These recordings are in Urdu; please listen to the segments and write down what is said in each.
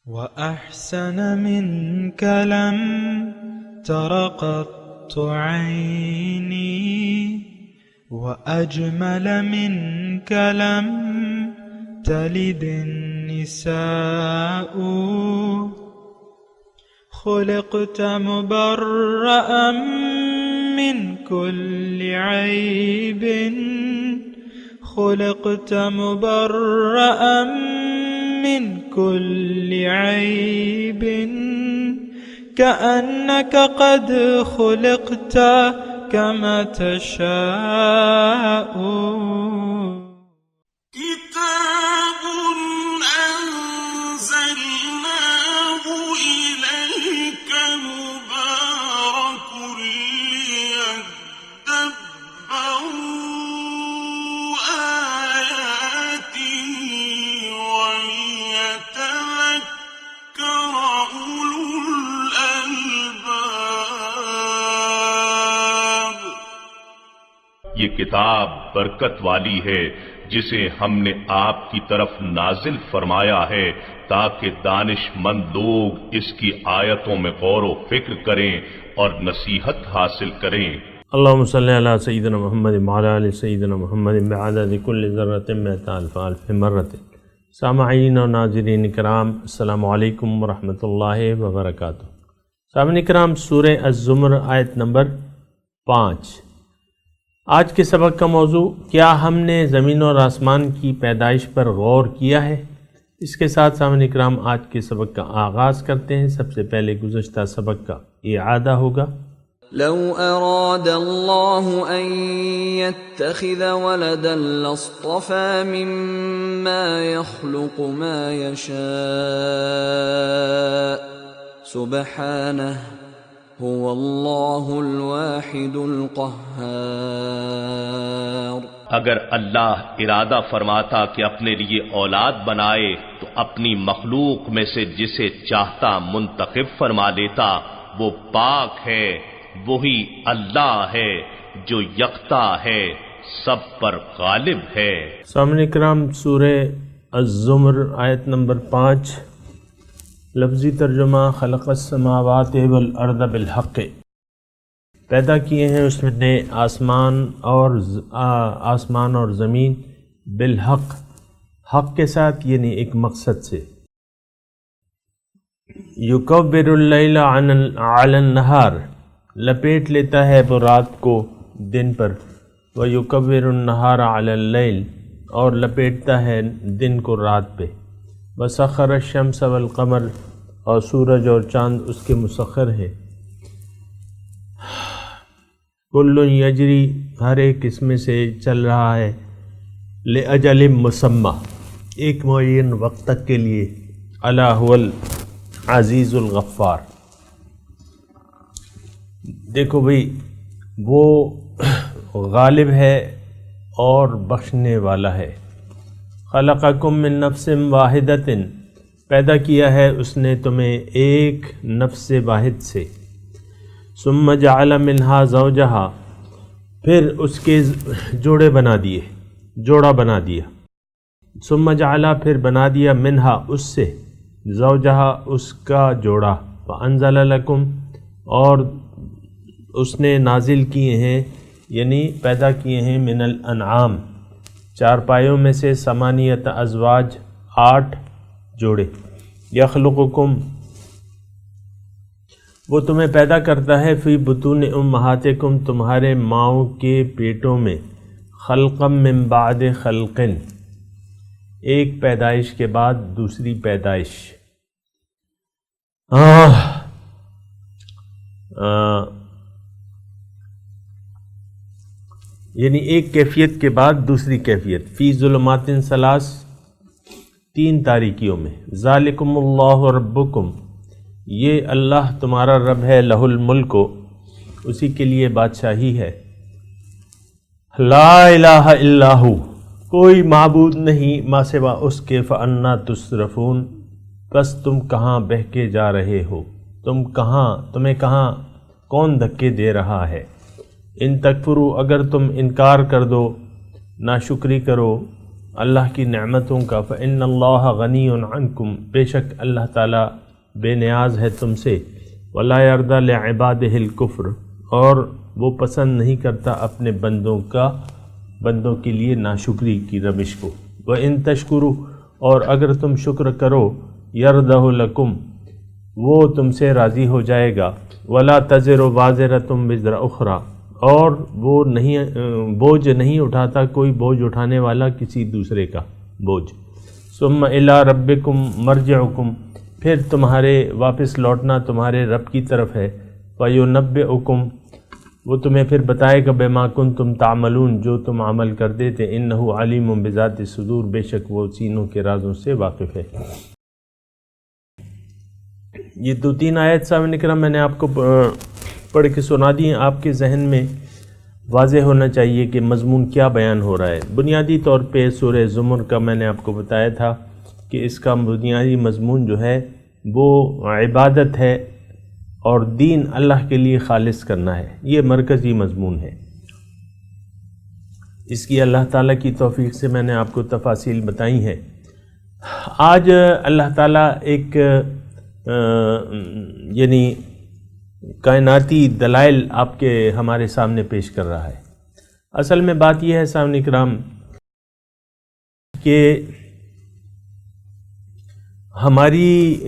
وأحسن منك لم تر قط عيني وأجمل منك لم تلد النساء خلقت مبرأ من كل عيب خلقت مبرأ من كل عيب كأنك قد خلقت كما تشاء كتاب أنزلناه إليك مبارك ليدبروا آياته وليتذكر أولو الألباب۔ یہ کتاب برکت والی ہے جسے ہم نے آپ کی طرف نازل فرمایا ہے تاکہ دانش مند لوگ اس کی آیتوں میں غور و فکر کریں اور نصیحت حاصل کریں۔ اللہم صلی علی سیدنا محمد وعلی آل سیدنا محمد بعدد کل ذرۃ مئۃ الف الف مرۃ۔ سامعین و ناظرین کرام، السلام علیکم ورحمۃ اللہ وبرکاتہ۔ سامعین کرام، سورہ الزمر آیت نمبر 5۔ آج کے سبق کا موضوع، کیا ہم نے زمین اور آسمان کی پیدائش پر غور کیا ہے؟ اس کے ساتھ سامعین اکرام آج کے سبق کا آغاز کرتے ہیں۔ سب سے پہلے گزشتہ سبق کا اعادہ ہوگا۔ لو اراد اللہ ان يتخذ ولدا لاصطفى مما يخلق ما يشاء سبحانہ هو اللہ الواحد القہار۔ اگر اللہ ارادہ فرماتا کہ اپنے لیے اولاد بنائے تو اپنی مخلوق میں سے جسے چاہتا منتخب فرما لیتا۔ وہ پاک ہے، وہی اللہ ہے جو یکتا ہے، سب پر غالب ہے۔ سامعین کرام، سورہ الزمر آیت نمبر 5، لفظی ترجمہ، خلق السماوات والارض بالحق، پیدا کیے ہیں اس نے آسمان اور زمین بالحق، حق کے ساتھ، یعنی ایک مقصد سے۔ یکبر اللیل علی النہار، لپیٹ لیتا ہے وہ رات کو دن پر، ویکبر النہار علی اللیل، اور لپیٹتا ہے دن کو رات پہ، وسخر الشمس والقمر، اور سورج اور چاند اس کے مسخر ہیں۔ کل یجری، ہر ایک اس میں سے چل رہا ہے، لأجل مسمى، ایک معین وقت تک کے لیے، الا هو العزیز الغفار۔ دیکھو بھئی، وہ غالب ہے اور بخشنے والا ہے۔ خلقکم من نفس واحدۃ، پیدا کیا ہے اس نے تمہیں ایک نفس واحد سے۔ ثم جعل منہا زوجہا، پھر اس کے جوڑا بنا دیا۔ ثم جعل، پھر بنا دیا، منہا اس سے، زوجہا اس کا جوڑا، وانزل لکم، اور اس نے نازل کیے ہیں، یعنی پیدا کیے ہیں، من الانعام، چارپائیوں میں سے، ثمانیۃ ازواج، 8 جوڑے۔ یخلقکم، وہ تمہیں پیدا کرتا ہے، فی بطون امہاتکم، تمہارے ماؤں کے پیٹوں میں، خلقا من بعد خلق، ایک پیدائش کے بعد دوسری پیدائش۔ یعنی ایک کیفیت کے بعد دوسری کیفیت، فی ظلمات ثلاث، 3 تاریکیوں میں۔ ذالکم اللہ ربکم، یہ اللہ تمہارا رب ہے، لہ الملک، اسی کے لیے بادشاہی ہے۔ لا الہ الا ہو، کوئی معبود نہیں ما سوا اس کے، فانا تصرفون، بس تم کہاں بہہ کے جا رہے ہو، تمہیں کہاں کون دھکے دے رہا ہے۔ ان تکفروا، اگر تم انکار کر دو، ناشکری کرو، اللہ کی نعمتوں کا، فإن اللہ غنی عنکم، بے شک اللہ تعالیٰ بے نیاز ہے تم سے، ولا یرضی لعبادہ الکفر، اور وہ پسند نہیں کرتا اپنے بندوں کے لیے ناشکری کی روش کو، وَإِن تشکروا، اور اگر تم شکر کرو، یرضہ لکم، وہ تم سے راضی ہو جائے گا، ولا تزر وازرۃ وزر اخری، اور وہ بوجھ نہیں اٹھاتا کوئی بوجھ اٹھانے والا کسی دوسرے کا بوجھ، ثم الی ربکم مرجعکم، پھر تمہارے واپس لوٹنا تمہارے رب کی طرف ہے، فینبئکم، وہ تمہیں پھر بتائے گا بما کنتم تعملون، جو تم عمل کرتے تھے، انہ علیم بذات الصدور، بے شک وہ سینوں کے رازوں سے واقف ہے۔ یہ 2-3 آیت سامنے کرام میں نے آپ کو پڑھ کے سنا دی ہیں، آپ کے ذہن میں واضح ہونا چاہیے کہ مضمون کیا بیان ہو رہا ہے۔ بنیادی طور پہ سورہ زمر کا میں نے آپ کو بتایا تھا کہ اس کا بنیادی مضمون جو ہے وہ عبادت ہے اور دین اللہ کے لیے خالص کرنا ہے، یہ مرکزی مضمون ہے۔ اس کی اللہ تعالیٰ کی توفیق سے میں نے آپ کو تفاصیل بتائی ہیں۔ آج اللہ تعالیٰ ایک یعنی کائناتی دلائل آپ کے ہمارے سامنے پیش کر رہا ہے۔ اصل میں بات یہ ہے سامعین کرام کہ ہماری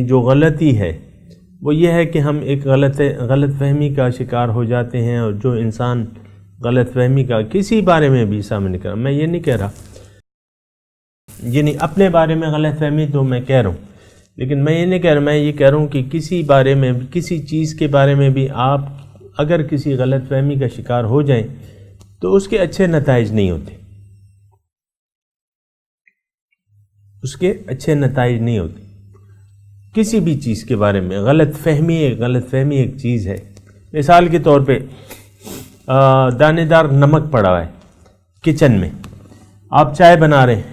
جو غلطی ہے وہ یہ ہے کہ ہم ایک غلط فہمی کا شکار ہو جاتے ہیں، اور جو انسان غلط فہمی کا کسی بارے میں بھی سامنے کرا، میں یہ نہیں کہہ رہا یعنی اپنے بارے میں غلط فہمی تو میں کہہ رہا ہوں، لیکن میں یہ نہیں کہہ رہا، میں یہ کہہ رہا ہوں کہ کسی بارے میں کسی چیز کے بارے میں بھی آپ اگر کسی غلط فہمی کا شکار ہو جائیں تو اس کے اچھے نتائج نہیں ہوتے، اس کے اچھے نتائج نہیں ہوتے۔ کسی بھی چیز کے بارے میں غلط فہمی ایک چیز ہے۔ مثال کے طور پہ دانے دار نمک پڑا ہے کچن میں، آپ چائے بنا رہے ہیں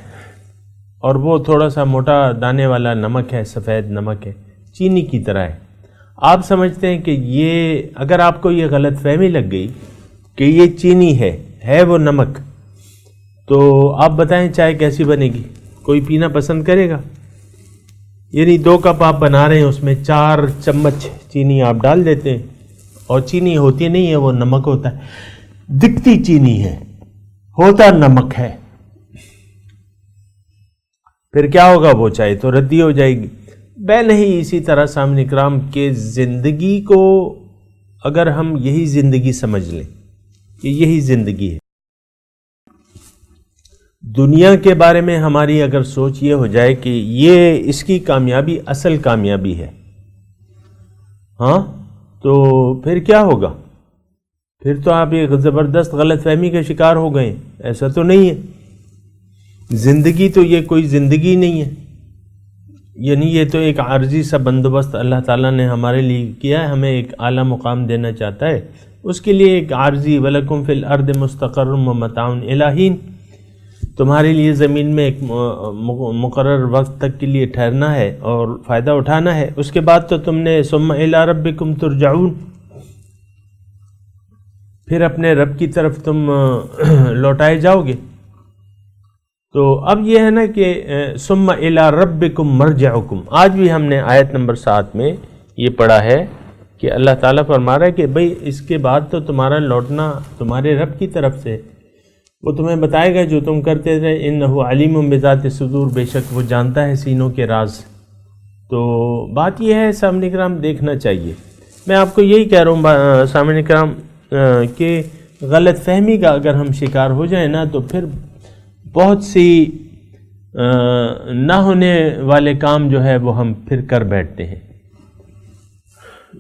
اور وہ تھوڑا سا موٹا دانے والا نمک ہے، سفید نمک ہے، چینی کی طرح ہے۔ آپ سمجھتے ہیں کہ یہ اگر آپ کو یہ غلط فہمی لگ گئی کہ یہ چینی ہے وہ نمک، تو آپ بتائیں چائے کیسی بنے گی؟ کوئی پینا پسند کرے گا؟ یعنی 2 کپ آپ بنا رہے ہیں، اس میں 4 چمچ چینی آپ ڈال دیتے ہیں، اور چینی ہوتی نہیں ہے، وہ نمک ہوتا ہے، دکھتی چینی ہے، ہوتا نمک ہے، پھر کیا ہوگا؟ وہ چائے تو ردی ہو جائے گی۔ بے نہیں اسی طرح سامنے کرام کے زندگی کو اگر ہم یہی زندگی سمجھ لیں کہ یہی زندگی ہے، دنیا کے بارے میں ہماری اگر سوچ یہ ہو جائے کہ یہ اس کی کامیابی اصل کامیابی ہے، ہاں، تو پھر کیا ہوگا؟ پھر تو آپ ایک زبردست غلط فہمی کا شکار ہو گئے۔ ایسا تو نہیں ہے، زندگی تو یہ کوئی زندگی نہیں ہے، یعنی یہ تو ایک عارضی سا بندوبست اللہ تعالیٰ نے ہمارے لیے کیا ہے، ہمیں ایک اعلیٰ مقام دینا چاہتا ہے، اس کے لیے ایک عارضی وَلَكُمْ فِي الْأَرْضِ مُسْتَقَرٌّ وَمَتَاعٌ إِلَىٰ حِينٍ، تمہارے لیے زمین میں ایک مقرر وقت تک کے لیے ٹھہرنا ہے اور فائدہ اٹھانا ہے، اس کے بعد تو تم نے ثُمَّ إِلَىٰ رَبِّكُمْ تُرْجَعُونَ، پھر اپنے رب کی طرف تم لوٹائے جاؤ گے۔ تو اب یہ ہے نا کہ ثُمَّ إِلَىٰ رَبِّكُمْ مَرْجِعُكُمْ، آج بھی ہم نے آیت نمبر 7 میں یہ پڑھا ہے کہ اللہ تعالیٰ فرما رہا ہے کہ بھئی اس کے بعد تو تمہارا لوٹنا تمہارے رب کی طرف سے، وہ تمہیں بتائے گا جو تم کرتے تھے، اِنَّهُ عَلِيمٌ بِذَاتِ الصُّدُورِ، بے شک وہ جانتا ہے سینوں کے راز۔ تو بات یہ ہے سامعین کرام دیکھنا چاہیے، میں آپ کو یہی کہہ رہا ہوں سامعین کرام کہ غلط فہمی کا اگر ہم شکار ہو جائیں نا تو پھر بہت سی نہ ہونے والے کام جو ہے وہ ہم پھر کر بیٹھتے ہیں۔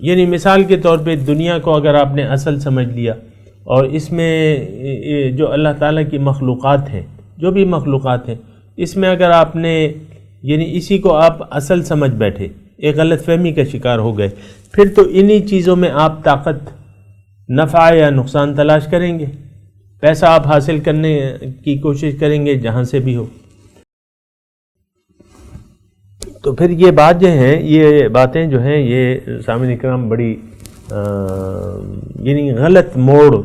یعنی مثال کے طور پہ دنیا کو اگر آپ نے اصل سمجھ لیا اور اس میں جو اللہ تعالیٰ کی مخلوقات ہیں، جو بھی مخلوقات ہیں، اس میں اگر آپ نے یعنی اسی کو آپ اصل سمجھ بیٹھے، ایک غلط فہمی کا شکار ہو گئے، پھر تو انہی چیزوں میں آپ طاقت، نفع یا نقصان تلاش کریں گے، پیسہ آپ حاصل کرنے کی کوشش کریں گے جہاں سے بھی ہو۔ تو پھر یہ بات جو ہیں، یہ باتیں جو ہیں، یہ سامعین کرام بڑی یعنی غلط موڑ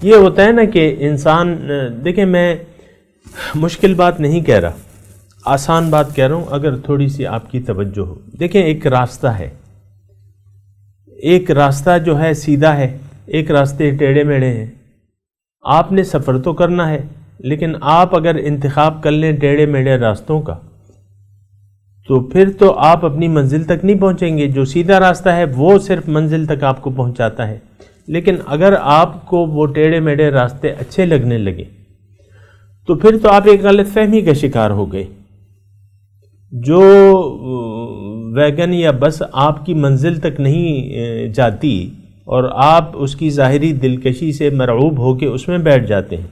یہ ہوتا ہے نا کہ انسان، دیکھیں میں مشکل بات نہیں کہہ رہا، آسان بات کہہ رہا ہوں، اگر تھوڑی سی آپ کی توجہ ہو. دیکھیں ایک راستہ ہے، ایک راستہ جو ہے سیدھا ہے، ایک راستے ٹیڑھے میڑھے ہیں. آپ نے سفر تو کرنا ہے، لیکن آپ اگر انتخاب کر لیں ٹیڑھے میڑھے راستوں کا تو پھر تو آپ اپنی منزل تک نہیں پہنچیں گے. جو سیدھا راستہ ہے وہ صرف منزل تک آپ کو پہنچاتا ہے. لیکن اگر آپ کو وہ ٹیڑھے میڑھے راستے اچھے لگنے لگے تو پھر تو آپ ایک غلط فہمی کا شکار ہو گئے. جو ویگن یا بس آپ کی منزل تک نہیں جاتی اور آپ اس کی ظاہری دلکشی سے مرعوب ہو کے اس میں بیٹھ جاتے ہیں.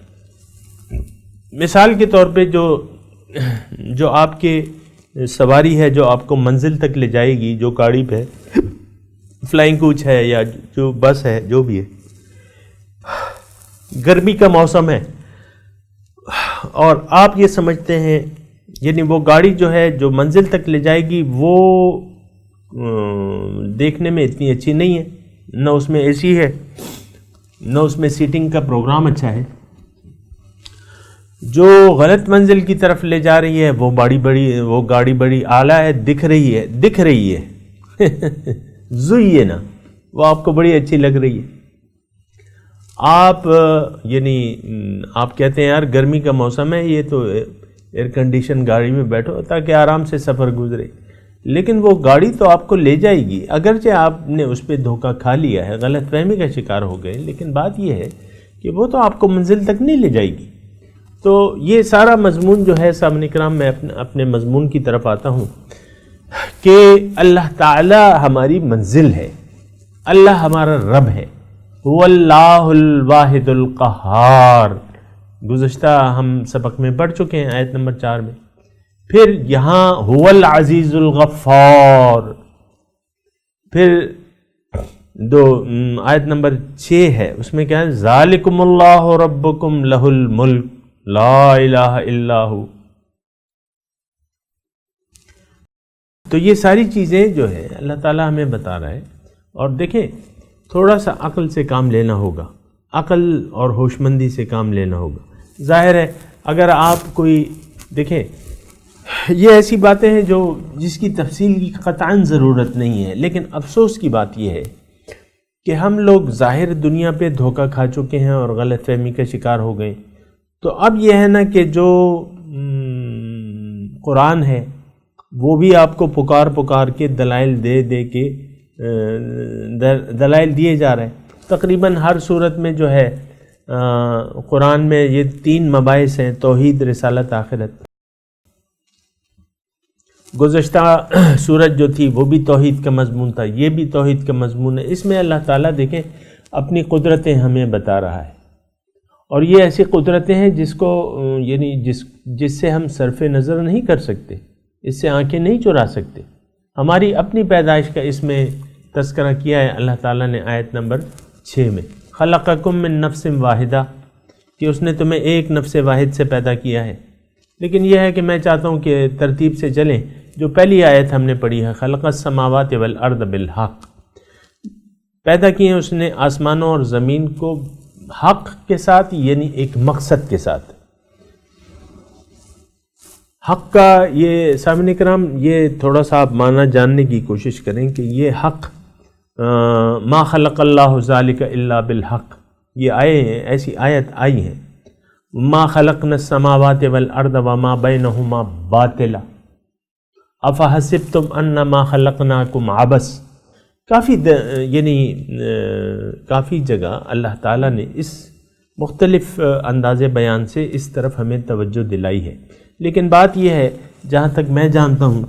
مثال کے طور پہ جو آپ کے سواری ہے جو آپ کو منزل تک لے جائے گی، جو گاڑی پہ فلائنگ کوچ ہے یا جو بس ہے جو بھی ہے، گرمی کا موسم ہے اور آپ یہ سمجھتے ہیں، یعنی وہ گاڑی جو ہے جو منزل تک لے جائے گی وہ دیکھنے میں اتنی اچھی نہیں ہے، نہ اس میں اے سی ہے، نہ اس میں سیٹنگ کا پروگرام اچھا ہے. جو غلط منزل کی طرف لے جا رہی ہے وہ گاڑی بڑی اعلیٰ ہے، دکھ رہی ہے زینا، وہ آپ کو بڑی اچھی لگ رہی ہے. آپ آپ کہتے ہیں یار گرمی کا موسم ہے، یہ تو ایئر کنڈیشن گاڑی میں بیٹھو تاکہ آرام سے سفر گزرے. لیکن وہ گاڑی تو آپ کو لے جائے گی، اگرچہ آپ نے اس پہ دھوکہ کھا لیا ہے، غلط فہمی کا شکار ہو گئے، لیکن بات یہ ہے کہ وہ تو آپ کو منزل تک نہیں لے جائے گی. تو یہ سارا مضمون جو ہے سامعین کرام، میں اپنے مضمون کی طرف آتا ہوں کہ اللہ تعالی ہماری منزل ہے، اللہ ہمارا رب ہے. هو اللہ الواحد القہار، گزشتہ ہم سبق میں پڑھ چکے ہیں آیت نمبر 4 میں. پھر یہاں هو العزیز الغفار، پھر آیت نمبر 6 ہے، اس میں کیا ہے؟ ذالکم اللہ ربکم لہ الملک لا الہ الا ہو. تو یہ ساری چیزیں جو ہے اللہ تعالیٰ ہمیں بتا رہا ہے. اور دیکھیں تھوڑا سا عقل سے کام لینا ہوگا، عقل اور ہوش مندی سے کام لینا ہوگا. ظاہر ہے اگر آپ کوئی دیکھیں، یہ ایسی باتیں ہیں جس کی تفصیل کی قطعاً ضرورت نہیں ہے، لیکن افسوس کی بات یہ ہے کہ ہم لوگ ظاہر دنیا پہ دھوکہ کھا چکے ہیں اور غلط فہمی کا شکار ہو گئے. تو اب یہ ہے نا کہ جو قرآن ہے وہ بھی آپ کو پکار کے دلائل دے کے دلائل دیے جا رہے ہیں. تقریباً ہر صورت میں جو ہے قرآن میں یہ 3 مباحث ہیں، توحید، رسالت، آخرت. گزشتہ سورت جو تھی وہ بھی توحید کا مضمون تھا، یہ بھی توحید کا مضمون ہے. اس میں اللہ تعالیٰ دیکھیں اپنی قدرتیں ہمیں بتا رہا ہے، اور یہ ایسی قدرتیں ہیں جس کو جس سے ہم صرف نظر نہیں کر سکتے، اس سے آنکھیں نہیں چرا سکتے. ہماری اپنی پیدائش کا اس میں تذکرہ کیا ہے اللہ تعالیٰ نے آیت نمبر 6 میں. خلقکم من نفس واحدہ، کہ اس نے تمہیں ایک نفس واحد سے پیدا کیا ہے. لیکن یہ ہے کہ میں چاہتا ہوں کہ ترتیب سے چلیں. جو پہلی آیت ہم نے پڑھی ہے، خلق السماوات والارض بالحق، پیدا کیے ہیں اس نے آسمانوں اور زمین کو حق کے ساتھ، یعنی ایک مقصد کے ساتھ. حق کا یہ سامعین کرام یہ تھوڑا سا آپ معنی جاننے کی کوشش کریں کہ یہ حق ما خلق اللہ ذالک الا بالحق، یہ آئے ہیں، ایسی آیت آئی ہیں. ما خلقنا السماوات والارض وما بینہما باطلا افحسبتم انما خلقناکم عبث. کافی جگہ اللہ تعالیٰ نے اس مختلف انداز بیان سے اس طرف ہمیں توجہ دلائی ہے. لیکن بات یہ ہے، جہاں تک میں جانتا ہوں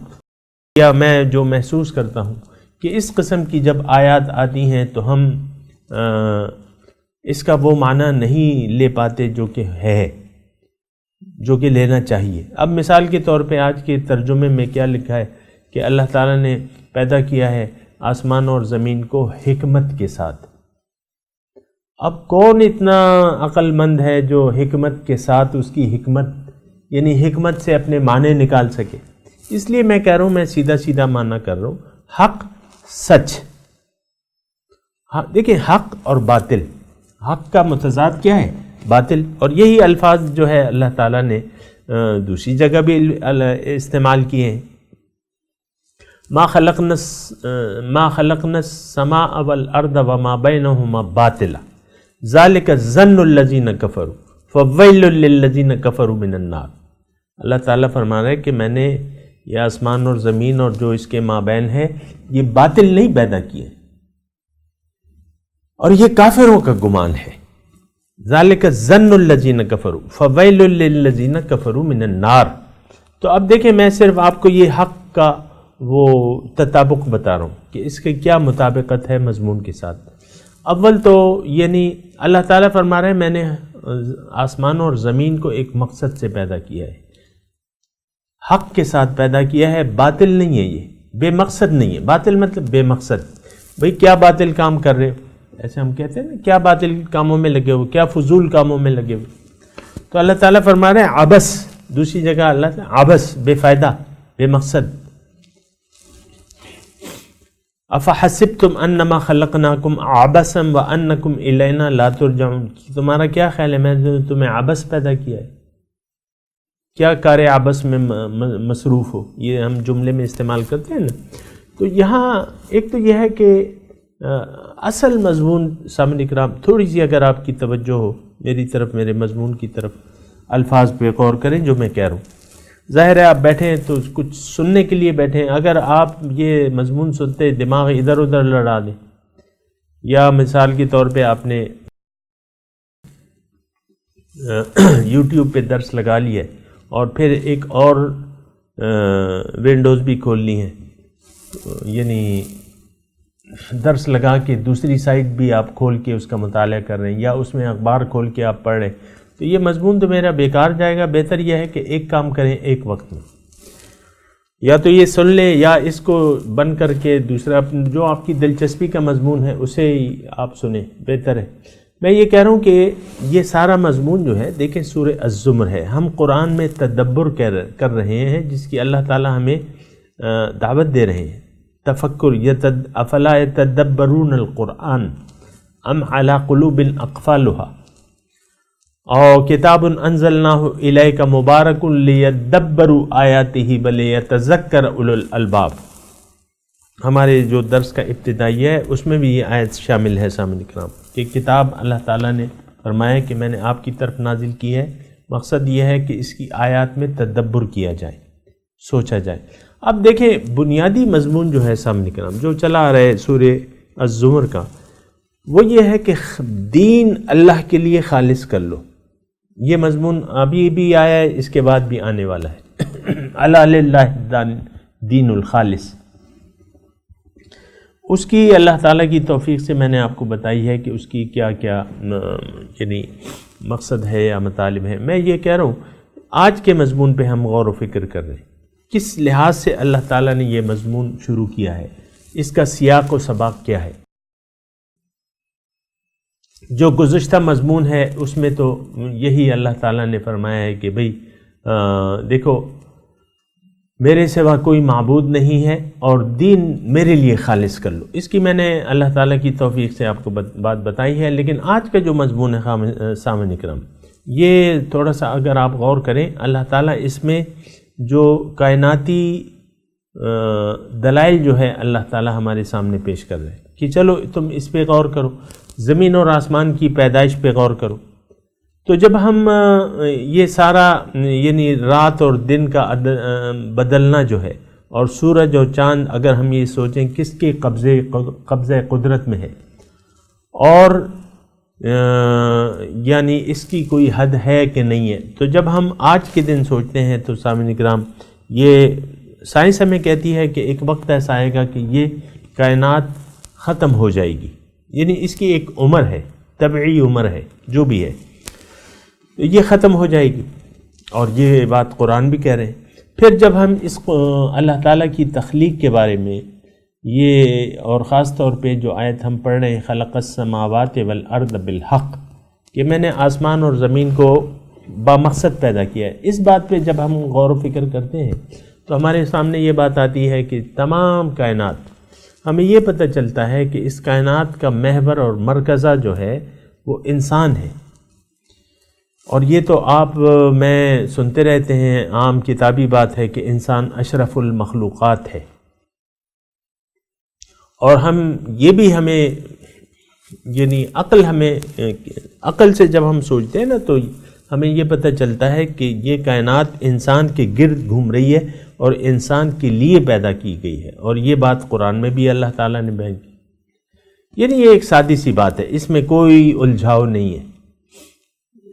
یا میں جو محسوس کرتا ہوں، کہ اس قسم کی جب آیات آتی ہیں تو ہم اس کا وہ معنی نہیں لے پاتے جو کہ لینا چاہیے. اب مثال کے طور پہ آج کے ترجمے میں کیا لکھا ہے کہ اللہ تعالیٰ نے پیدا کیا ہے آسمان اور زمین کو حکمت کے ساتھ. اب کون اتنا عقل مند ہے جو حکمت کے ساتھ اس کی حکمت یعنی حکمت سے اپنے معنی نکال سکے؟ اس لیے میں کہہ رہا ہوں، میں سیدھا معنی کر رہا ہوں. حق سچ، دیکھیں حق اور باطل، حق کا متضاد کیا ہے؟ باطل. اور یہی الفاظ جو ہے اللہ تعالیٰ نے دوسری جگہ بھی استعمال کیے ہیں. ما خلقنا السماء والارض وما بینہما باطلا ذالک ظن الذین کفروا فویل للذین کفروا من النار. اللہ تعالیٰ فرما رہا ہے کہ میں نے یہ آسمان اور زمین اور جو اس کے مابین ہے یہ باطل نہیں پیدا کیے اور یہ کافروں کا گمان ہے. ذالک ظن الذین کفروا فویل للذین کفروا من النار. تو اب دیکھیں میں صرف آپ کو یہ حق کا وہ تطابق بتا رہا ہوں کہ اس کے کیا مطابقت ہے مضمون کے ساتھ. اول تو یعنی اللہ تعالیٰ فرما رہے ہیں میں نے آسمان اور زمین کو ایک مقصد سے پیدا کیا ہے، حق کے ساتھ پیدا کیا ہے، باطل نہیں ہے، یہ بے مقصد نہیں ہے. باطل مطلب بے مقصد. بھئی کیا باطل کام کر رہے ہو؟ ایسے ہم کہتے ہیں نا کیا باطل کاموں میں لگے ہو، کیا فضول کاموں میں لگے ہو. تو اللہ تعالیٰ فرما رہے ہیں عبث. دوسری جگہ اللہ تعالیٰ عبث، بے فائدہ، بے مقصد. افحسبتم انما خلقناکم عبثا وانکم الینا لا ترجعون. تمہارا کیا خیال ہے میں نے تمہیں عبث پیدا کیا ہے؟ کیا کار عبث میں مصروف ہو؟ یہ ہم جملے میں استعمال کرتے ہیں نا. تو یہاں ایک تو یہ ہے کہ اصل مضمون سامعین کرام تھوڑی سی اگر آپ کی توجہ ہو میری طرف، میرے مضمون کی طرف، الفاظ پہ غور کریں جو میں کہہ رہا ہوں. ظاہر ہے آپ بیٹھے ہیں تو کچھ سننے کے لیے بیٹھے ہیں. اگر آپ یہ مضمون سنتے دماغ ادھر ادھر لڑا دیں، یا مثال کے طور پہ آپ نے یوٹیوب پہ درس لگا لیا ہے اور پھر ایک اور ونڈوز بھی کھولنی ہے، یعنی درس لگا کے دوسری سائٹ بھی آپ کھول کے اس کا مطالعہ کر رہے ہیں، یا اس میں اخبار کھول کے آپ پڑھ رہے ہیں، تو یہ مضمون تو میرا بیکار جائے گا. بہتر یہ ہے کہ ایک کام کریں ایک وقت میں، یا تو یہ سن لیں یا اس کو بند کر کے دوسرا جو آپ کی دلچسپی کا مضمون ہے اسے ہی آپ سنیں، بہتر ہے. میں یہ کہہ رہا ہوں کہ یہ سارا مضمون جو ہے دیکھیں سورہ الزمر ہے. ہم قرآن میں تدبر کر رہے ہیں جس کی اللہ تعالیٰ ہمیں دعوت دے رہے ہیں. تفکر افلا یتدبرون القرآن ام علی قلوب اقفالها اور کتاب انزلناہ الیک مبارک لیدبروا آیاتہ ولیتذکر اولو الالباب. ہمارے جو درس کا ابتدائی ہے اس میں بھی یہ آیت شامل ہے سامعین کرام کہ کتاب اللہ تعالیٰ نے فرمایا کہ میں نے آپ کی طرف نازل کی ہے. مقصد یہ ہے کہ اس کی آیات میں تدبر کیا جائے، سوچا جائے. اب دیکھیں بنیادی مضمون جو ہے سامعین کرام جو چلا آ رہا ہے سورہ الزمر کا، وہ یہ ہے کہ دین اللہ کے لیے خالص کر لو. یہ مضمون ابھی بھی آیا ہے، اس کے بعد بھی آنے والا ہے. الا للہ دین الخالص. اس کی اللہ تعالیٰ کی توفیق سے میں نے آپ کو بتائی ہے کہ اس کی کیا کیا یعنی مقصد ہے یا مطالب ہے. میں یہ کہہ رہا ہوں آج کے مضمون پہ ہم غور و فکر کر رہے ہیں کس لحاظ سے اللہ تعالیٰ نے یہ مضمون شروع کیا ہے، اس کا سیاق و سباق کیا ہے. جو گزشتہ مضمون ہے اس میں تو یہی اللہ تعالیٰ نے فرمایا ہے کہ بھئی دیکھو میرے سوا کوئی معبود نہیں ہے اور دین میرے لیے خالص کر لو. اس کی میں نے اللہ تعالیٰ کی توفیق سے آپ کو بات بتائی ہے. لیکن آج کا جو مضمون ہے سامعین کرام یہ تھوڑا سا اگر آپ غور کریں، اللہ تعالیٰ اس میں جو کائناتی دلائل جو ہے اللہ تعالیٰ ہمارے سامنے پیش کر رہے ہیں کہ چلو تم اس پہ غور کرو، زمین اور آسمان کی پیدائش پہ غور کرو. تو جب ہم یہ سارا یعنی رات اور دن کا بدلنا جو ہے اور سورج اور چاند اگر ہم یہ سوچیں کس کے قبضہ قدرت میں ہے اور یعنی اس کی کوئی حد ہے کہ نہیں ہے، تو جب ہم آج کے دن سوچتے ہیں تو سامعین کرام یہ سائنس ہمیں کہتی ہے کہ ایک وقت ایسا آئے گا کہ یہ کائنات ختم ہو جائے گی. یعنی اس کی ایک عمر ہے، طبعی عمر ہے، جو بھی ہے یہ ختم ہو جائے گی، اور یہ بات قرآن بھی کہہ رہے ہیں. پھر جب ہم اس اللہ تعالیٰ کی تخلیق کے بارے میں یہ اور خاص طور پہ جو آیت ہم پڑھ رہے ہیں خلق السماوات والارض بالحق، کہ میں نے آسمان اور زمین کو بامقصد پیدا کیا ہے، اس بات پہ جب ہم غور و فکر کرتے ہیں تو ہمارے سامنے یہ بات آتی ہے کہ تمام کائنات، ہمیں یہ پتہ چلتا ہے کہ اس کائنات کا محور اور مرکزہ جو ہے وہ انسان ہے. اور یہ تو آپ میں سنتے رہتے ہیں، عام کتابی بات ہے کہ انسان اشرف المخلوقات ہے. اور ہمیں یعنی عقل سے جب ہم سوچتے ہیں نا تو ہمیں یہ پتہ چلتا ہے کہ یہ کائنات انسان کے گرد گھوم رہی ہے اور انسان کے لیے پیدا کی گئی ہے. اور یہ بات قرآن میں بھی اللہ تعالیٰ نے بیان کی. یعنی یہ ایک سادی سی بات ہے، اس میں کوئی الجھاؤ نہیں ہے.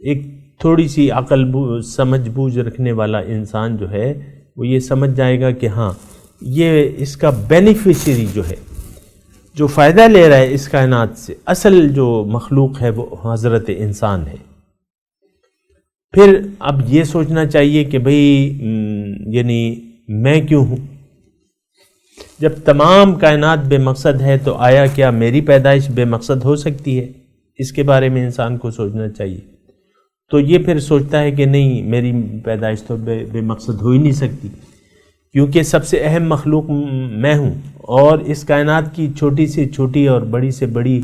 ایک تھوڑی سی عقل سمجھ بوجھ رکھنے والا انسان جو ہے وہ یہ سمجھ جائے گا کہ ہاں یہ اس کا بینیفیشری جو ہے، جو فائدہ لے رہا ہے اس کائنات سے، اصل جو مخلوق ہے وہ حضرت انسان ہے. پھر اب یہ سوچنا چاہیے کہ بھئی یعنی میں کیوں ہوں؟ جب تمام کائنات بے مقصد ہے تو آیا کیا میری پیدائش بے مقصد ہو سکتی ہے؟ اس کے بارے میں انسان کو سوچنا چاہیے. تو یہ پھر سوچتا ہے کہ نہیں، میری پیدائش تو بے مقصد ہو ہی نہیں سکتی، کیونکہ سب سے اہم مخلوق میں ہوں، اور اس کائنات کی چھوٹی سے چھوٹی اور بڑی سے بڑی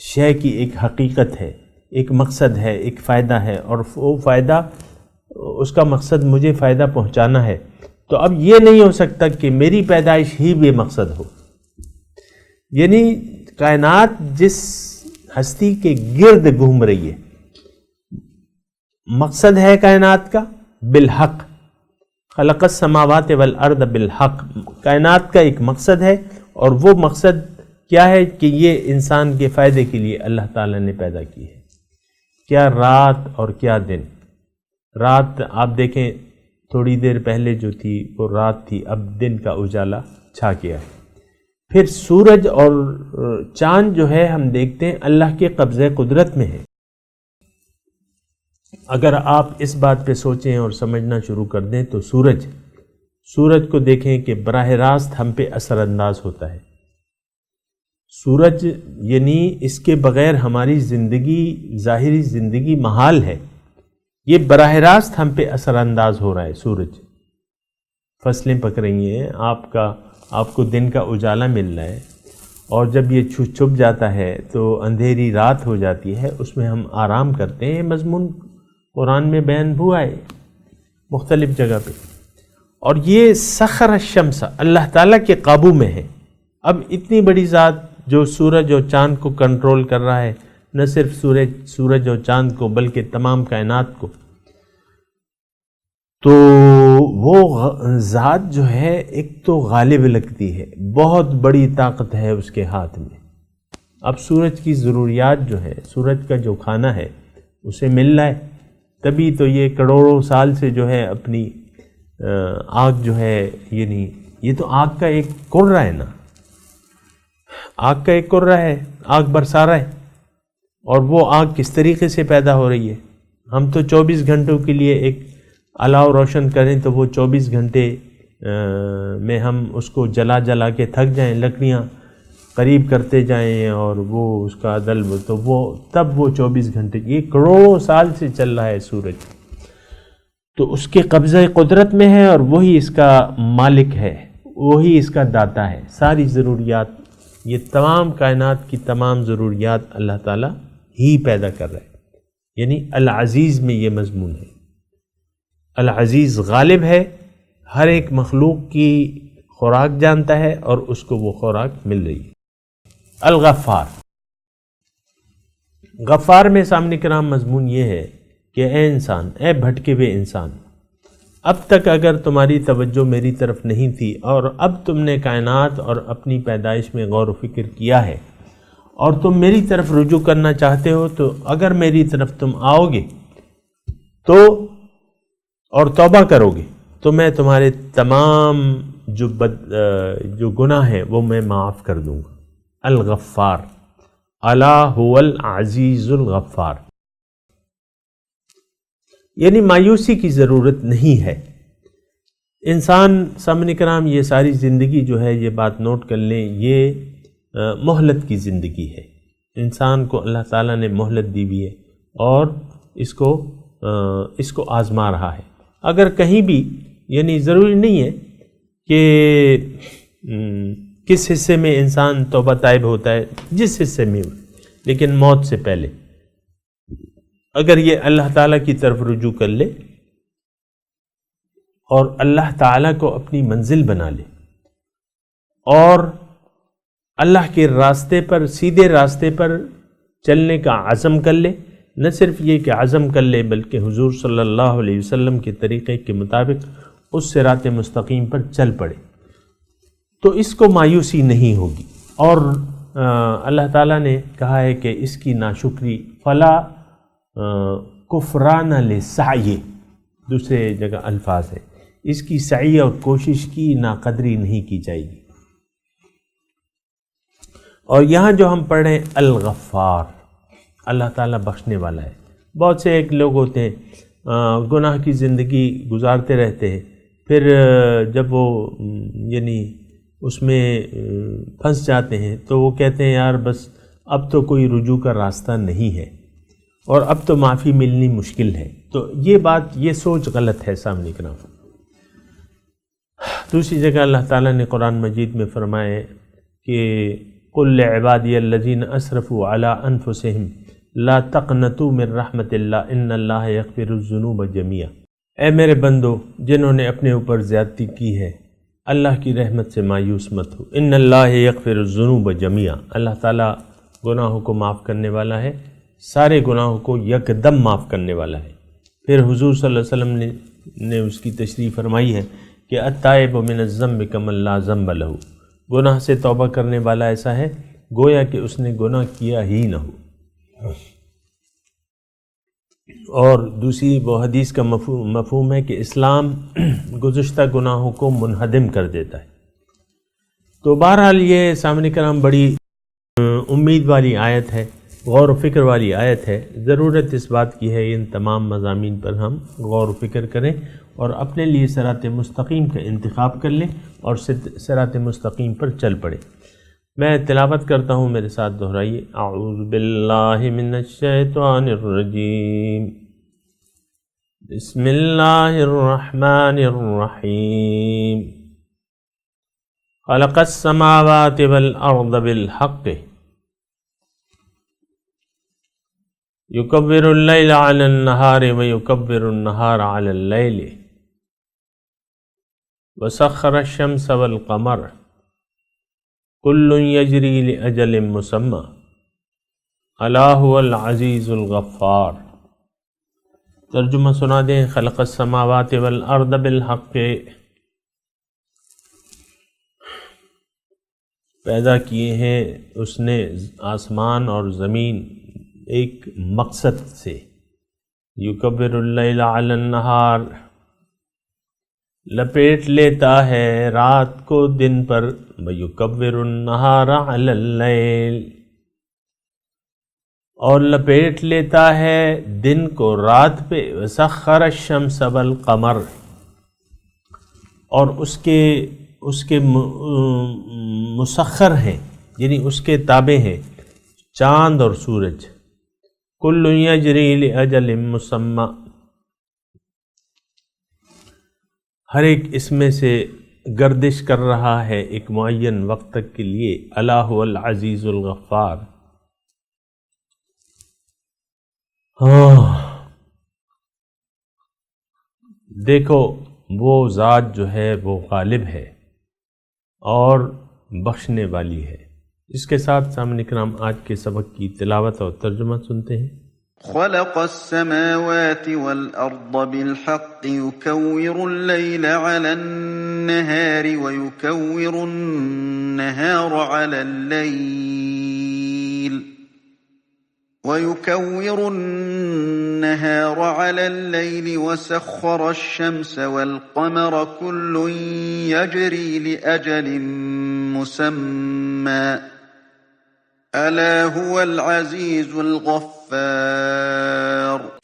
شے کی ایک حقیقت ہے، ایک مقصد ہے، ایک فائدہ ہے، اور وہ فائدہ، اس کا مقصد مجھے فائدہ پہنچانا ہے. تو اب یہ نہیں ہو سکتا کہ میری پیدائش ہی بے مقصد ہو. یعنی کائنات جس ہستی کے گرد گھوم رہی ہے، مقصد ہے کائنات کا بالحق، خلق السماوات والارض بالحق، کائنات کا ایک مقصد ہے، اور وہ مقصد کیا ہے کہ یہ انسان کے فائدے کے لیے اللہ تعالیٰ نے پیدا کی ہے. کیا رات اور کیا دن. رات آپ دیکھیں تھوڑی دیر پہلے جو تھی وہ رات تھی، اب دن کا اجالا چھا گیا ہے. پھر سورج اور چاند جو ہے ہم دیکھتے ہیں اللہ کے قبضہ قدرت میں ہے. اگر آپ اس بات پہ سوچیں اور سمجھنا شروع کر دیں تو سورج کو دیکھیں کہ براہ راست ہم پہ اثر انداز ہوتا ہے. سورج یعنی اس کے بغیر ہماری زندگی، ظاہری زندگی محال ہے. یہ براہ راست ہم پہ اثر انداز ہو رہا ہے. سورج، فصلیں پک رہی ہیں، آپ کو دن کا اجالا مل رہا ہے، اور جب یہ چھپ جاتا ہے تو اندھیری رات ہو جاتی ہے، اس میں ہم آرام کرتے ہیں. مضمون قرآن میں بیان ہوا ہے مختلف جگہ پہ. اور یہ سخر الشمس اللہ تعالیٰ کے قابو میں ہے. اب اتنی بڑی ذات جو سورج اور چاند کو کنٹرول کر رہا ہے، نہ صرف سورج اور چاند کو بلکہ تمام کائنات کو، تو وہ ذات جو ہے ایک تو غالب لگتی ہے، بہت بڑی طاقت ہے اس کے ہاتھ میں. اب سورج کی ضروریات جو ہے، سورج کا جو کھانا ہے اسے مل رہا ہے، تبھی تو یہ کروڑوں سال سے جو ہے اپنی آگ جو ہے، یعنی یہ تو آگ کا ایک کرہ ہے نا، آگ کا ایک کرہ ہے، آگ برسا رہا ہے. اور وہ آگ کس طریقے سے پیدا ہو رہی ہے؟ ہم تو 24 گھنٹوں کے لیے ایک الاؤ روشن کریں تو وہ 24 گھنٹے میں ہم اس کو جلا کے تھک جائیں، لکڑیاں قریب کرتے جائیں اور وہ اس کا دلب، تو وہ تب وہ 24 گھنٹے، یہ کروڑوں سال سے چل رہا ہے سورج. تو اس کے قبضہ قدرت میں ہے، اور وہی اس کا مالک ہے، وہی اس کا داتا ہے. ساری ضروریات، یہ تمام کائنات کی تمام ضروریات اللہ تعالیٰ ہی پیدا کر رہا ہے. یعنی العزیز میں یہ مضمون ہے. العزیز غالب ہے، ہر ایک مخلوق کی خوراک جانتا ہے اور اس کو وہ خوراک مل رہی ہے. الغفار، غفار میں سامنے کرام مضمون یہ ہے کہ اے انسان، اے بھٹکے ہوئے انسان، اب تک اگر تمہاری توجہ میری طرف نہیں تھی اور اب تم نے کائنات اور اپنی پیدائش میں غور و فکر کیا ہے اور تم میری طرف رجوع کرنا چاہتے ہو، تو اگر میری طرف تم آؤ گے تو اور توبہ کرو گے تو میں تمہارے تمام جو گناہ ہیں وہ میں معاف کر دوں گا. الغفار، الا هو العزیز الغفار. یعنی مایوسی کی ضرورت نہیں ہے. انسان سامنے کرام یہ ساری زندگی جو ہے، یہ بات نوٹ کر لیں، یہ مہلت کی زندگی ہے. انسان کو اللہ تعالیٰ نے مہلت دی ہوئی ہے اور اس کو آزما رہا ہے. اگر کہیں بھی، یعنی ضروری نہیں ہے کہ کس حصے میں انسان توبہ طائب ہوتا ہے، جس حصے میں ہو، لیکن موت سے پہلے اگر یہ اللہ تعالیٰ کی طرف رجوع کر لے اور اللہ تعالیٰ کو اپنی منزل بنا لے اور اللہ کے راستے پر، سیدھے راستے پر چلنے کا عزم کر لے، نہ صرف یہ کہ عزم کر لے بلکہ حضور صلی اللہ علیہ وسلم کے طریقے کے مطابق اس صراط مستقیم پر چل پڑے، تو اس کو مایوسی نہیں ہوگی۔ اور اللہ تعالیٰ نے کہا ہے کہ اس کی ناشکری فلا کفران لسعی، دوسرے جگہ الفاظ ہے، اس کی سعی اور کوشش کی ناقدری نہیں کی جائے گی۔ اور یہاں جو ہم پڑھ رہے ہیں الغفار، اللہ تعالیٰ بخشنے والا ہے۔ بہت سے ایک لوگ ہوتے ہیں گناہ کی زندگی گزارتے رہتے ہیں، پھر جب وہ یعنی اس میں پھنس جاتے ہیں تو وہ کہتے ہیں یار بس اب تو کوئی رجوع کا راستہ نہیں ہے اور اب تو معافی ملنی مشکل ہے۔ تو یہ بات، یہ سوچ غلط ہے سامنے کرام۔ دوسری جگہ اللہ تعالیٰ نے قرآن مجید میں فرمایا ہے کہ قل لعبادی الذین اسرفوا علی انفسہم لا تقنطوا من رحمت اللہ ان اللہ یغفر الذنوب جميعا، اے میرے بندو جنہوں نے اپنے اوپر زیادتی کی ہے، اللہ کی رحمت سے مایوس مت ہو، ان اللہ یغفر الذنوب جميعا، اللہ تعالیٰ گناہوں کو معاف کرنے والا ہے، سارے گناہوں کو یکدم معاف کرنے والا ہے۔ پھر حضور صلی اللہ علیہ وسلم نے اس کی تشریح فرمائی ہے کہ التائب من الذنب کمن لا ذنب لہ، گناہ سے توبہ کرنے والا ایسا ہے گویا کہ اس نے گناہ کیا ہی نہ ہو۔ اور دوسری وہ حدیث کا مفہوم ہے کہ اسلام گزشتہ گناہوں کو منہدم کر دیتا ہے۔ تو بہرحال یہ سامنے کرام بڑی امید والی آیت ہے، غور و فکر والی آیت ہے۔ ضرورت اس بات کی ہے ان تمام مضامین پر ہم غور و فکر کریں اور اپنے لیے صراط مستقیم کا انتخاب کر لیں اور صراط مستقیم پر چل پڑیں۔ میں تلاوت کرتا ہوں، میرے ساتھ دہرائیے۔ اعوذ باللہ من الشیطان الرجیم، بسم اللہ الرحمن الرحیم، خلق السماوات والارض بالحق یکبر اللیل علی النہار ویکبر النہار علی اللیل وسخر الشمس والقمر کل یجری لأجل مسمی الا هو العزیز الغفار۔ ترجمہ سنا دیں۔ خلق السماوات والارض بالحق، پیدا کیے ہیں اس نے آسمان اور زمین ایک مقصد سے۔ یکبر اللیل علی النہار، لپیٹ لیتا ہے رات کو دن پر، ویکبر النہار علی اللیل، اور لپیٹ لیتا ہے دن کو رات پہ، وسخر الشمس والقمر، اور اس کے مسخر ہیں یعنی اس کے تابع ہیں چاند اور سورج۔ کل یجری لأجل مسمی، ہر ایک اس میں سے گردش کر رہا ہے ایک معین وقت تک کے لیے۔ الا هو العزیز الغفار۔ دیکھو وہ ذات جو ہے وہ غالب ہے اور بخشنے والی ہے۔ اس کے ساتھ سامنے کرام آج کے سبق کی تلاوت اور ترجمہ سنتے ہیں۔ خلق السماوات والأرض بالحق يكور الليل على النهار ويكور النهار على الليل وسخر الشمس والقمر كل يجري لأجل مسمى ألا هو العزيز الغفار۔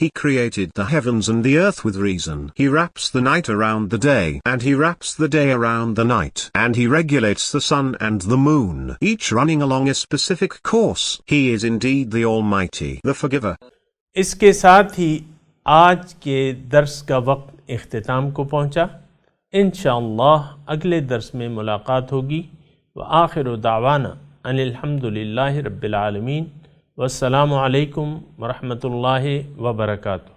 He created the heavens and the earth with reason. He wraps the night around the day, and he wraps the day around the night, and he regulates the sun and the moon, each running along a specific course. He is indeed the Almighty, the Forgiver. اس کے ساتھ ہی آج کے درس کا وقت اختتام کو پہنچا۔ انشاءاللہ اگلے درس میں ملاقات ہوگی۔ وآخر دعوانا ان الحمد للہ رب العالمین۔ والسلام علیکم ورحمۃ اللہ وبرکاتہ۔